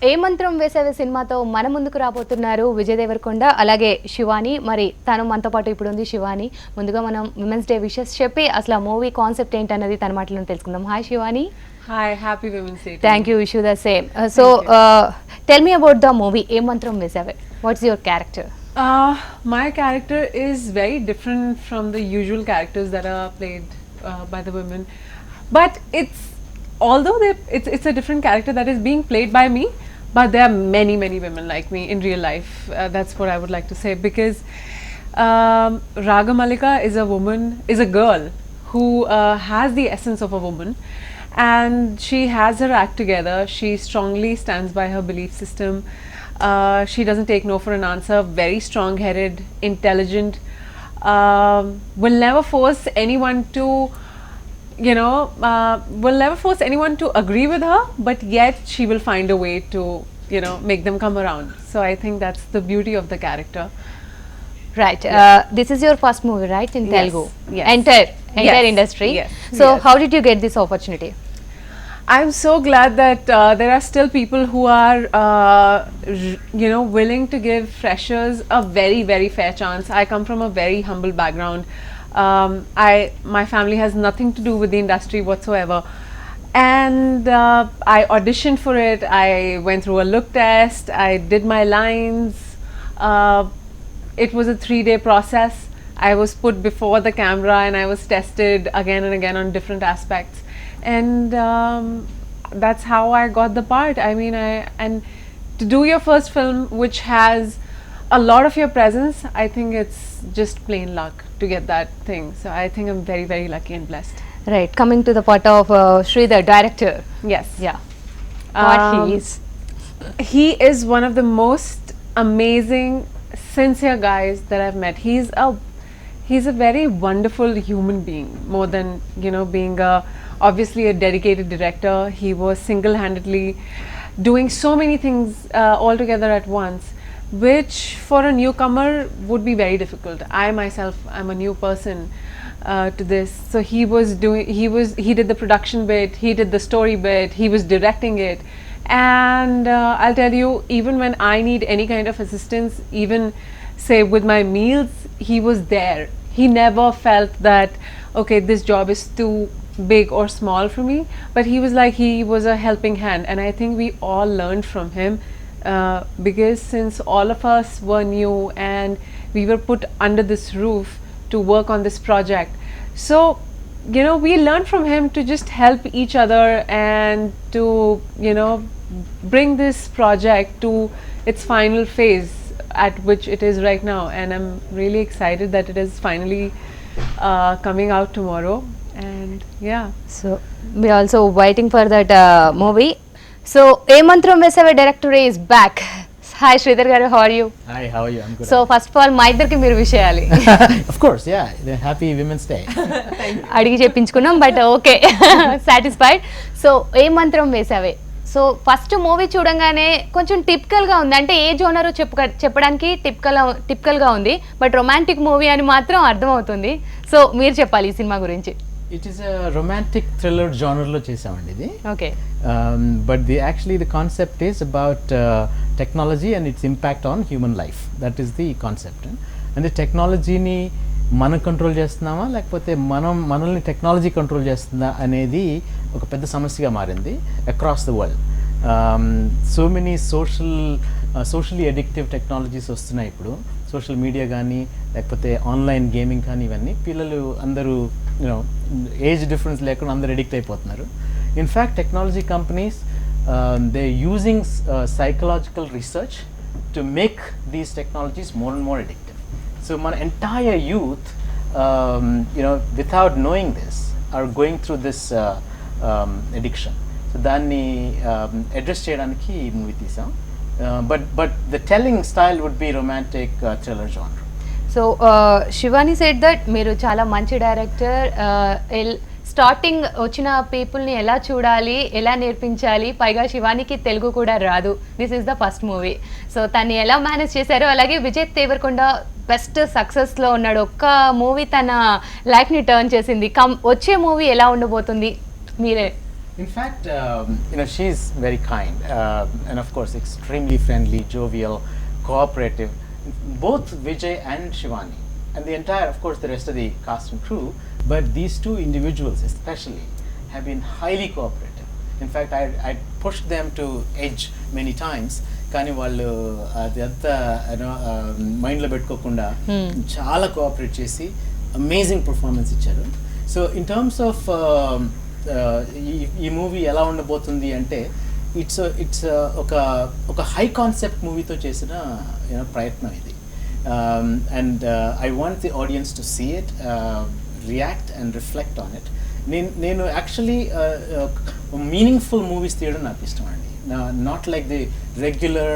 ఏ మంత్రం వేసవే సినిమాతో మన ముందుకు రాబోతున్నారు విజయ్ దేవరకొండ అలాగే శివాని. మరి తను మనతో పాటు ఇప్పుడు ఉంది శివాని. ముందుగా మనం విమెన్స్ డే విషెస్ చెప్పి అసలు మూవీ కాన్సెప్ట్ ఏంటన్నది తన మాటలో తెలుసుకుందాం. Hi Shivani. Hi, happy Women's Day. Thank you, wish you the same. Tell me about the movie ఏ మంత్రం వేసవే. What's your character? My character is very different from the usual characters that are played by the women, but although it's a different character that is being played by me, but there are many women like me in real life. That's what I would like to say, because Raga Malika is a girl who has the essence of a woman, and she has her act together. She strongly stands by her belief system. She doesn't take no for an answer. Very strong-headed, intelligent. Will never force anyone to, will never force anyone to agree with her, but yet she will find a way to, make them come around. So I think that's the beauty of the character. Right. This is your first movie, right, in Telugu? Yes. Entire industry. Yes. So how did you get this opportunity? I'm so glad that there are still people who are, willing to give freshers a very fair chance. I come from a very humble background. My family has nothing to do with the industry whatsoever. And I auditioned for it. I went through a look test. I did my lines. It was a 3-day process. I was put before the camera and I was tested again and again on different aspects. And that's how I got the part. I mean, and to do your first film, which has a lot of your presence, I think it's just plain luck to get that thing. So I think I'm very lucky and blessed. Right. Coming to the part of Shridhar, director. Yes. Yeah. What he is. He is one of the most amazing, sincere guys that I've met. He's a very wonderful human being, more than being obviously a dedicated director. He was single-handedly doing so many things all together at once, which for a newcomer would be very difficult. I myself am a new person to this, so he did the production bit, he did the story bit, he was directing it, and I'll tell you, even when I need any kind of assistance, even say with my meals, he was there. He never felt that, okay, this job is too big or small for me, but he was a helping hand, and I think we all learned from him, because since all of us were new and we were put under this roof to work on this project, so we learned from him to just help each other and to bring this project to its final phase at which it is right now. And I'm really excited that it is finally coming out tomorrow. And yeah, so we are also waiting for that movie. So ఏ మంత్రం వేసవే director is back. Hi Shridhar garu, how are you? Hi, how are you? I'm good. So first of all మా ఇద్దరికి మీరు wish చేయాలి. Of course, yeah. Happy Women's Day. అడిగి చెప్పించుకున్నాం, but okay, satisfied. So ఏ మంత్రం వేసవే. So first movie చూడంగానే కొంచెం టిపికల్గా ఉంది, అంటే ఏ జోనరు చెప్పడానికి టిపికల్గా ఉంది, బట్ రొమాంటిక్ మూవీ అని మాత్రం అర్థమవుతుంది. సో మీరు చెప్పాలి ఈ సినిమా గురించి. It is a romantic thriller genre lo chesamandi idi. Okay. But actually the concept is about technology and its impact on human life. That is the concept. And the technology ni మనం control చేస్తున్నామా లేకపోతే మనల్ని technology control చేస్తుందా అనేది ఒక పెద్ద సమస్యగా మారింది across the world. So many socially addictive technologies వస్తున్నాయి ఇప్పుడు. సోషల్ మీడియా కానీ లేకపోతే ఆన్లైన్ గేమింగ్ కానీ, ఇవన్నీ పిల్లలు అందరూ ఏజ్ డిఫరెన్స్ లేకుండా అందరూ అడిక్ట్ అయిపోతున్నారు. In fact technology companies they using psychological research to make these technologies more and more addictive. So my entire youth, without knowing this, are going through this addiction. So danni address cheyadaniki ee movie teesam. But the telling style would be romantic thriller genre. So Shivani said that మీరు చాలా మంచి director, starting వచ్చిన పీపుల్ని ఎలా చూడాలి, ఎలా నేర్పించాలి, పైగా శివానికి తెలుగు కూడా రాదు. This is the first movie. So తను ఎలా మేనేజ్ చేశారు. అలాగే విజయ్ దేవరకొండ బెస్ట్ సక్సెస్లో ఉన్నాడు. ఒక్క మూవీ తన లైఫ్ని టర్న్ చేసింది. వచ్చే మూవీ ఎలా ఉండబోతుంది మీరే In fact, she's very kind and of course extremely friendly, jovial, cooperative. Both Vijay and Shivani, and the entire, of course, the rest of the cast and crew. But these two individuals, especially, have been highly cooperative. In fact, I pushed them to edge many times. కానీ వాళ్ళు అదంతా మైండ్లో పెట్టుకోకుండా చాలా cooperate చేసి amazing performance ఇచ్చారు. So in terms of ఈ movie ఎలా ఉండబోతుంది అంటే ఇట్స్ ఒక హై కాన్సెప్ట్ మూవీతో చేసిన ప్రయత్నం ఇది. And I want the audience to see it, react and reflect on it. నేను యాక్చువల్లీ మీనింగ్ఫుల్ మూవీస్ తీయడం నాకు ఇష్టం అండి. Not like the regular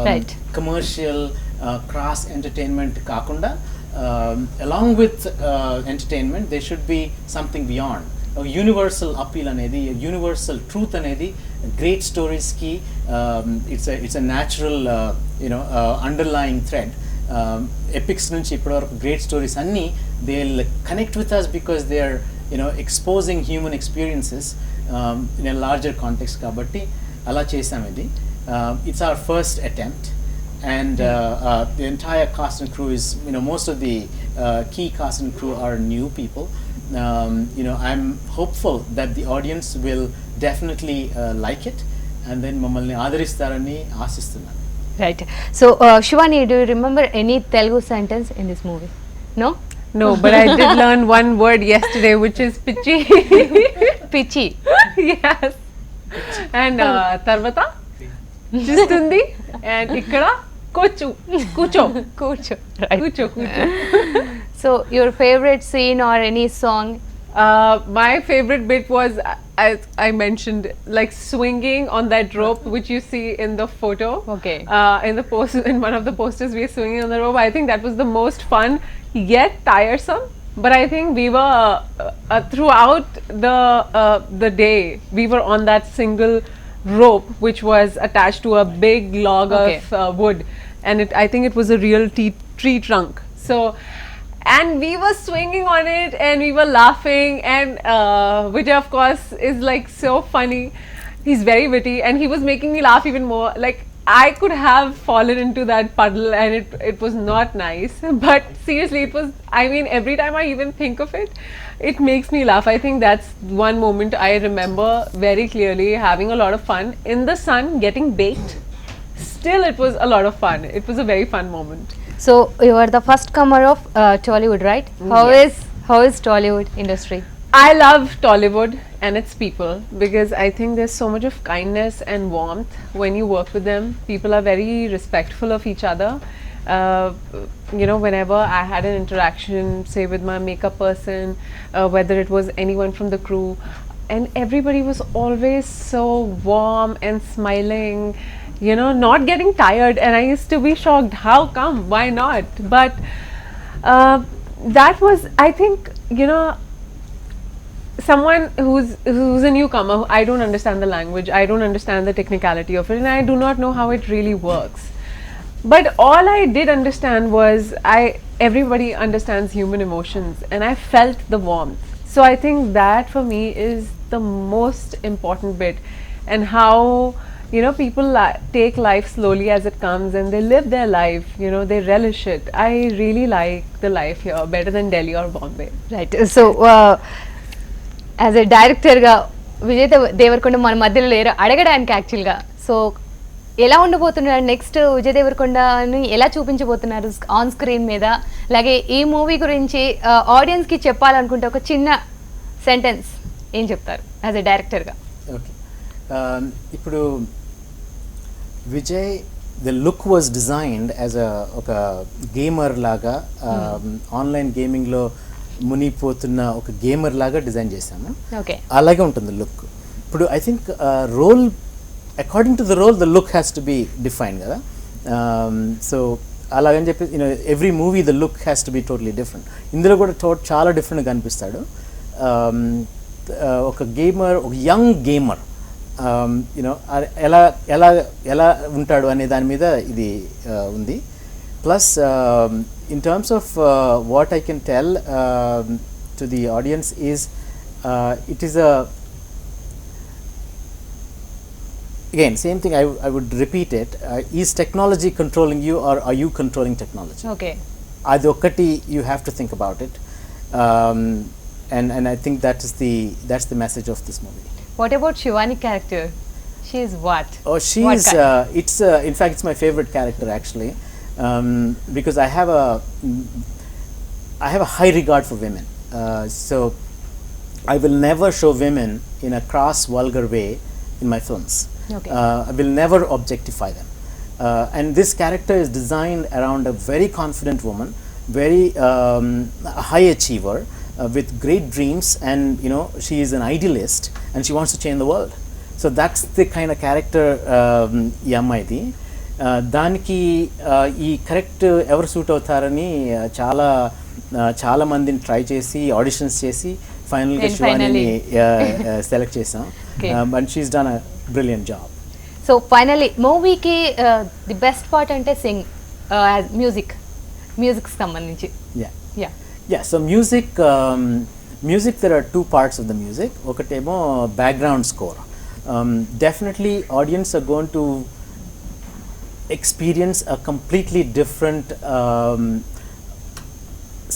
right. commercial crass entertainment kakunda. Along with entertainment, there should be something beyond. A universal appeal anedi, a universal truth anedi, great stories ki it's a natural underlying thread. Epics nunchi ippudu great stories anni they'll connect with us because they are exposing human experiences in a larger context kabatti అలా చేసాం ఇది. It's our first attempt and the entire cast and crew is most of the key cast and crew are new people. I'm hopeful that the audience will definitely like it and then మమ్మల్ని ఆదరిస్తారని ఆశిస్తున్నాను. Right. So Shivani, do you remember any Telugu sentence in this movie? No? No, but I did learn one word yesterday, which is pichi. Pichi. Yes. And tarvata చూస్తుంది and ikkada కూర్చో right. కూర్చో. So your favorite scene or any song? My favorite bit was, as I mentioned, like swinging on that rope which you see in the photo. Okay. In one of the posters we are swinging on the rope. I think that was the most fun yet tiresome. But I think we were throughout the day we were on that single rope which was attached to a big log okay. of wood, and I think it was a real tree trunk. So, and we were swinging on it and we were laughing, and Vijay of course is like so funny. He's very witty and he was making me laugh even more. Like I could have fallen into that puddle and it was not nice, but seriously it was, I mean, every time I even think of it, it makes me laugh. I think that's one moment I remember very clearly, having a lot of fun in the sun, getting baked. Still it was a lot of fun. It was a very fun moment. So you are the first comer of Tollywood, right? How is Tollywood industry? I love Tollywood and its people because I think there's so much of kindness and warmth when you work with them. People are very respectful of each other. Whenever I had an interaction, say with my makeup person, whether it was anyone from the crew, and everybody was always so warm and smiling, not getting tired, and I used to be shocked, how come, why not? But that was, I think, someone who's a newcomer, I don't understand the language, I don't understand the technicality of it, and I do not know how it really works. But all I did understand was everybody understands human emotions, and I felt the warmth. So I think that for me is the most important bit, and how people take life slowly as it comes and they live their life, they relish it. I really like the life here better than Delhi or Bombay. Right. So as a డైరెక్టర్గా విజయ్ దేవరకొండ మన మధ్యలో లేరు అడగడానికి యాక్చువల్గా. So ఎలా ఉండబోతున్నారు next Vijay దేవరకొండని ఎలా చూపించబోతున్నారు on screen మీద, అలాగే ఈ మూవీ గురించి ఆడియన్స్కి చెప్పాలనుకుంటే ఒక చిన్న సెంటెన్స్ ఏం చెప్తారు యాజ్ ఎ డైరెక్టర్గా? ఓకే, ఇప్పుడు Vijay the look was designed as ఒక గేమర్ లాగా, ఆన్లైన్ గేమింగ్లో మునిగిపోతున్న ఒక గేమర్ లాగా డిజైన్ చేశాము. అలాగే ఉంటుంది లుక్. ఇప్పుడు I think role according to the role the look has to be defined కదా. సో అలాగని చెప్పి every movie the look has to be totally different. ఇందులో కూడా చాలా డిఫరెంట్గా కనిపిస్తాడు. ఒక గేమర్, ఒక యంగ్ గేమర్ ఎలా ఎలా ఎలా ఉంటాడు అనే దాని మీద ఇది ఉంది. Plus, in terms of what I can tell to the audience is, it is again, same thing. I would repeat it. Is technology controlling you, or are you controlling technology? Okay Adokati, you have to think about it, and I think that's the message of this movie. What about Shivani character she is what Oh, she's it's in fact it's my favorite character actually, because I have a high regard for women. So I will never show women in a crass, vulgar way in my films. Okay. I will never objectify them. And this character is designed around a very confident woman, very high achiever, with great dreams, and she is an idealist and she wants to change the world. So that's the kind of character ఈ అమ్మాయిది. దానికి ఈ correct ఎవరు suit అవుతారని చాలా మందిని try చేసి auditions చేసి ఫైనల్గా శివానిని సెలెక్ట్ చేసాం. And she's done a brilliant job. So finally మూవీకి ది బెస్ట్ పార్ట్ అంటే మ్యూజిక్ సంబంధించి. So music there are two parts of the music. ఒకటేమో background score. Definitely audience are going to experience a completely different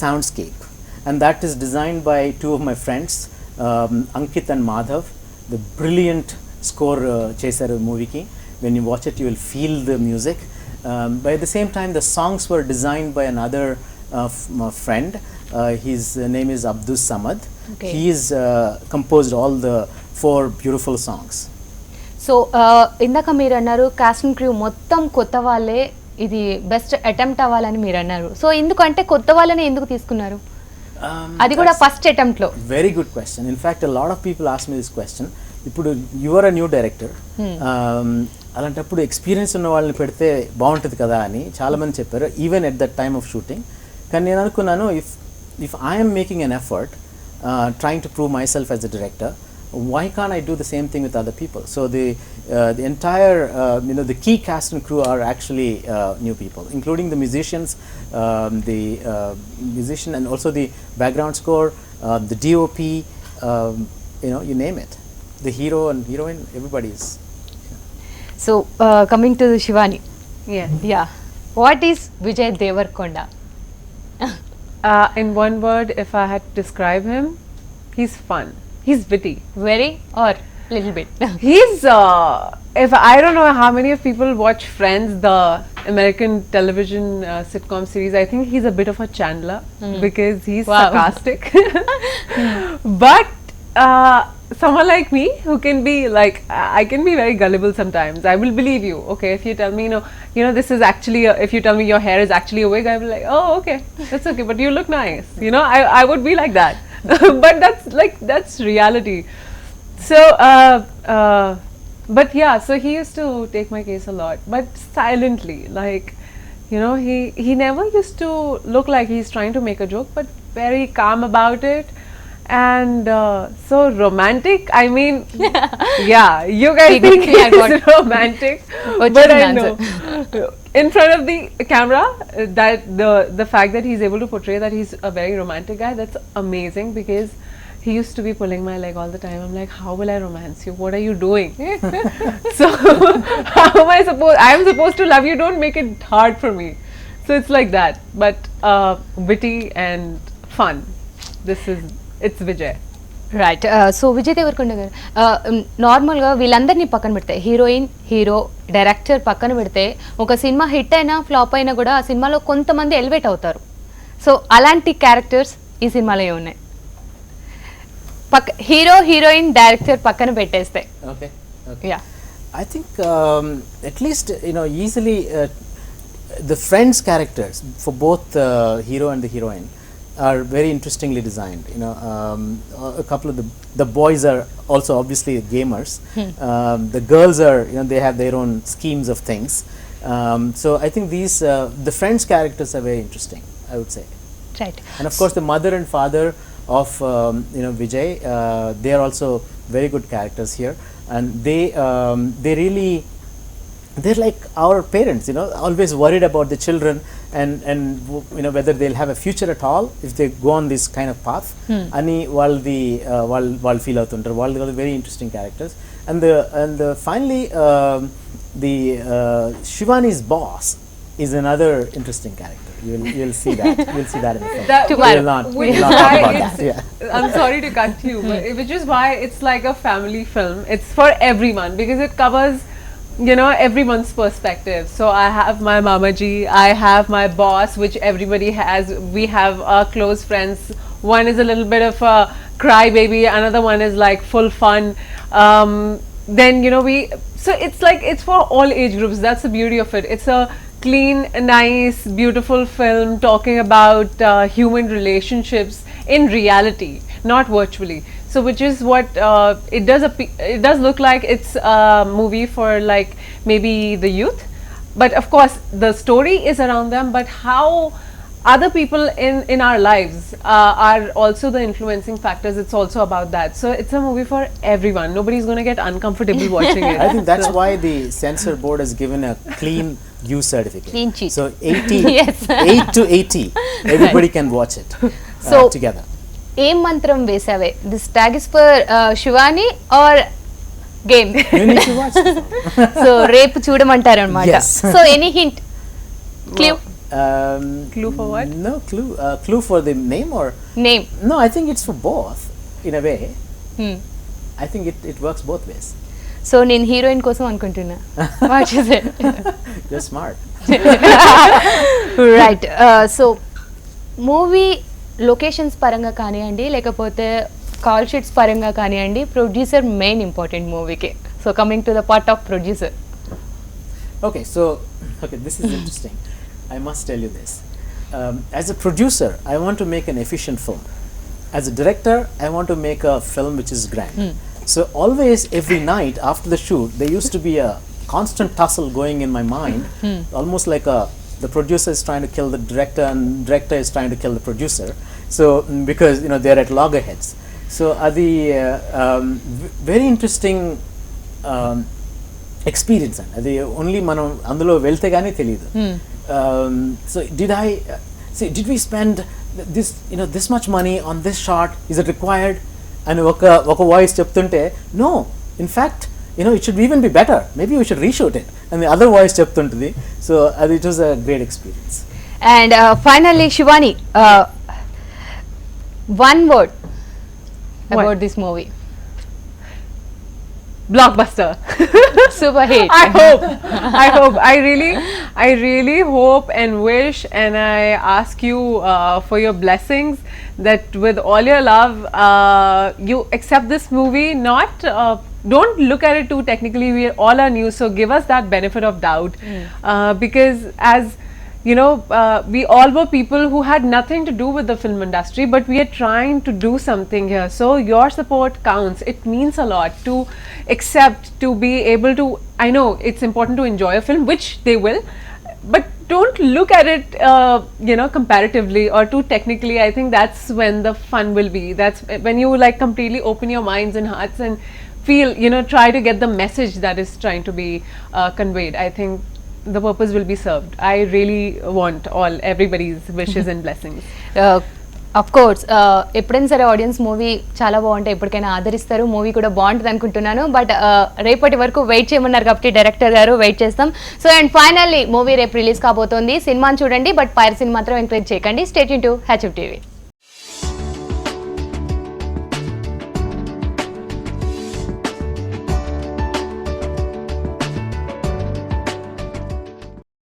soundscape, and that is designed by two of my friends, Ankit and Madhav. The brilliant score chesaru movie ki. When you watch it you will feel the music, but at the same time the songs were designed by another friend. His name is Abdus Samad. Okay. He is composed all the 4 beautiful songs. So ఇందాక మీరు అన్నారు cost and crew మొత్తం కొత్త వాళ్ళే, ఇది best attempt అవ్వాలని మీరు అన్నారు. సో ఎందుకంటే కొత్త వాళ్ళని ఎందుకు తీసుకున్నారు, అది కూడా ఫస్ట్ అటెంప్ట్ లో? Very good question. In fact a lot of people ask me this question. ఇప్పుడు you are a new director, అలాంటప్పుడు ఎక్స్పీరియన్స్ ఉన్న వాళ్ళని పెడితే బాగుంటుంది కదా అని చాలా మంది చెప్పారు, even at that time of shooting. కానీ నేను అనుకున్నాను, if I am making an effort trying to prove myself as a director, why can't I do the same thing with other people? So the entire the key cast and crew are actually new people, including the musicians, the musician, and also the background score, the DOP, you name it, the hero and heroine, everybody is. So coming to Shivani, Yeah. what is Vijay Devarakonda? In one word, if I had to describe him, he's fun. He's witty. Very or little bit? He's if I don't know how many of people watch Friends, the American television sitcom series. I think he's a bit of a Chandler because he's sarcastic. But someone like me who can be like, I can be very gullible sometimes. I will believe you. Okay, if you tell me, this is actually if you tell me your hair is actually a wig, I will be like, oh, okay, that's okay, but you look nice. I would be like that. But that's reality. So but yeah, so he used to take my case a lot, but silently, he never used to look like he's trying to make a joke, but very calm about it. And so romantic, I mean, yeah, you guys think he's romantic, but I know in front of the camera that the fact that he's able to portray that he's a very romantic guy, that's amazing, because he used to be pulling my leg all the time. I'm like, how will I romance you? What are you doing? So how am I supposed to love you? Don't make it hard for me. So it's like that, but witty and fun. It's Vijay. Right. So Vijay Deverakonda garu, నార్మల్గా వీళ్ళందరినీ పక్కన పెడితే, heroine, hero, director పక్కన పెడితే, ఒక cinema hit అయినా flop అయినా కూడా ఆ సినిమాలో కొంతమంది ఎలివేట్ అవుతారు. సో అలాంటి క్యారెక్టర్స్ ఈ సినిమాలో ఉన్నాయి. హీరో, హీరోయిన్, డైరెక్టర్ పక్కన పెట్టేస్తే. Okay. Yeah. I think at least easily the friends characters for both the hero and the heroine are very interestingly designed. A couple of the boys are also obviously gamers. The girls are, they have their own schemes of things. So I think these the friends characters are very interesting, I would say. Right. And of course the mother and father of Vijay, they are also very good characters here, and they really they're like our parents, always worried about the children and whether they'll have a future at all if they go on this kind of path. Ani వాళ్ళు feel అవుతుంటారు. వాళ్ళు very interesting characters. And the finally the Shivani's boss is another interesting character. You'll see that. You'll see that in the film. We'll not talk about that. Yeah. I'm sorry to cut you, but which is why it's like a family film. It's for everyone because it covers everyone's perspective. So I have my mamaji, I have my boss, which everybody has. We have our close friends. One is a little bit of a crybaby, another one is like full fun. Then so it's for all age groups. That's the beauty of it. It's a clean, nice, beautiful film talking about human relationships in reality, not virtually. So which is what it does look like. It's a movie for like maybe the youth, but of course the story is around them, but how other people in our lives are also the influencing factors. It's also about that. So it's a movie for everyone. Nobody's going to get uncomfortable watching it. I think that's why the censor board has given a clean use certificate. Clean sheet. So 80 Yes. 8 to 80 everybody can watch it together. Em Mantram Vesave, this tag is for Shivani or game? You need to watch it. So రేపు చూడమంటారు అన్నమాట. Yes. So any hint, clue? Clue for what? No clue. Clue for the name or Name. no? I think it's for both in a way. I think it works both ways. So నేను heroine కోసం అనుకుంటున్నా. What is it? You're smart. Right. So movie locations పరంగా కానివ్వండి లేకపోతే call sheets పరంగా కానివ్వండి producer main important మూవీకి. So coming to the part of producer. Okay, this is interesting. I must tell you this. As a producer, I want to make an efficient film. As a director, I want to make a film which is grand. So always, every night after the shoot, there used to be a constant tussle going in my mind, almost like the producer is trying to kill the director and director is trying to kill the producer. So because they're at loggerheads. So the very interesting experience and the only మనం అందులో వెళ్తే గానీ తెలియదు. So did we spend this much money on this shot? Is it required? And ఒక voice చెప్తుంటే no, in fact it should even be better, maybe we should reshoot it, and the other voice చెప్తుంటుంది. So it was a great experience. And finally Shivani, one word about this movie. Blockbuster. Super hit. I hope. I really hope and wish, and I ask you for your blessings that with all your love, you accept this movie. Don't look at it too technically. We all are new, so give us that benefit of doubt, because as we all were people who had nothing to do with the film industry, but we are trying to do something here. So your support counts. It means a lot to accept, to be able to. I know it's important to enjoy a film, which they will, but don't look at it, comparatively or too technically. I think that's when the fun will be. That's when you like completely open your minds and hearts and feel, try to get the message that is trying to be conveyed. I think the purpose will be served. I really want everybody's wishes and blessings. Of course ఎప్పుడైనా సరే audience movie చాలా బాగుంటాయి, ఎప్పటికైనా ఆదరిస్తారు, movie కూడా బాగుంటుంది అనుకుంటున్నాను. But రేపటి వరకు వెయిట్ చేయమన్నారు కాబట్టి డైరెక్టర్ గారు వెయిట్ చేస్తాం. సో అండ్ ఫైనల్లీ మూవీ రేపు రిలీజ్ కాబోతోంది. సినిమాని చూడండి, బట్ పైరసీని మాత్రం ఎంకరేజ్ చేయకండి. Stay tune to hmtv.